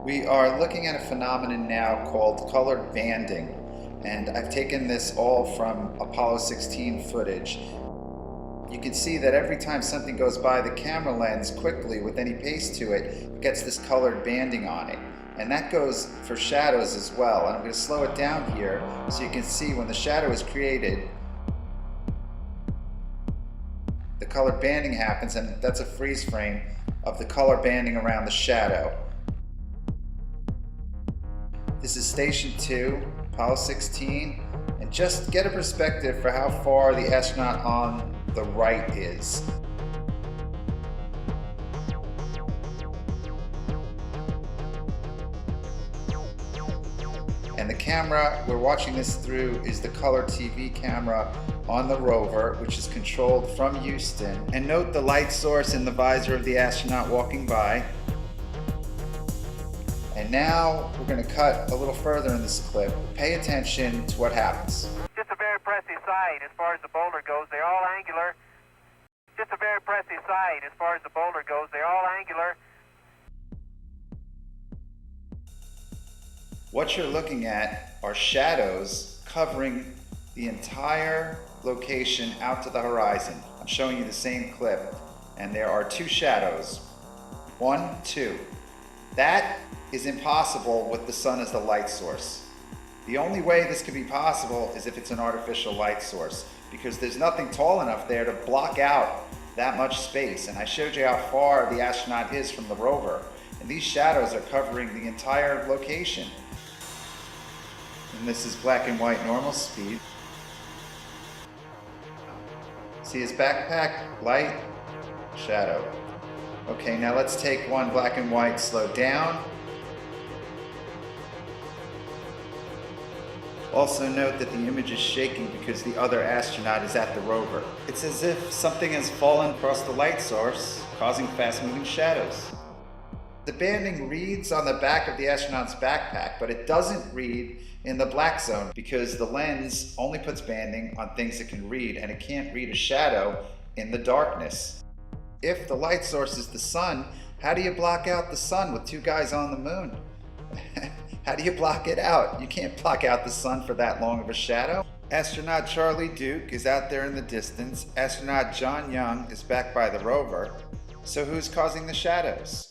We are looking at a phenomenon now called colored banding, and I've taken this all from Apollo 16 footage. You can see that every time something goes by the camera lens quickly with any pace to it, it gets this colored banding on it. And that goes for shadows as well. And I'm going to slow it down here so you can see when the shadow is created, the colored banding happens, and that's a freeze frame of the color banding around the shadow. This is Station 2, Apollo 16, and just get a perspective for how far the astronaut on the right is. And the camera we're watching this through is the color TV camera on the rover, which is controlled from Houston. And note the light source in the visor of the astronaut walking by. And now we're going to cut a little further in this clip. Pay attention to what happens. Just a very pressy sight as far as the boulder goes. They're all angular. Just a very pressy sight as far as the boulder goes. They're all angular. What you're looking at are shadows covering the entire location out to the horizon. I'm showing you the same clip, and there are two shadows. 1, 2. That is impossible with the sun as the light source. The only way this could be possible is if it's an artificial light source, because there's nothing tall enough there to block out that much space. And I showed you how far the astronaut is from the rover, and these shadows are covering the entire location. And this is black and white normal speed. See his backpack, light, shadow. Okay, now let's take one black and white, slow down. Also note that the image is shaking because the other astronaut is at the rover. It's as if something has fallen across the light source, causing fast-moving shadows. The banding reads on the back of the astronaut's backpack, but it doesn't read in the black zone because the lens only puts banding on things it can read, and it can't read a shadow in the darkness. If the light source is the sun, how do you block out the sun with two guys on the moon? How do you block it out? You can't block out the sun for that long of a shadow. Astronaut Charlie Duke is out there in the distance. Astronaut John Young is back by the rover. So who's causing the shadows?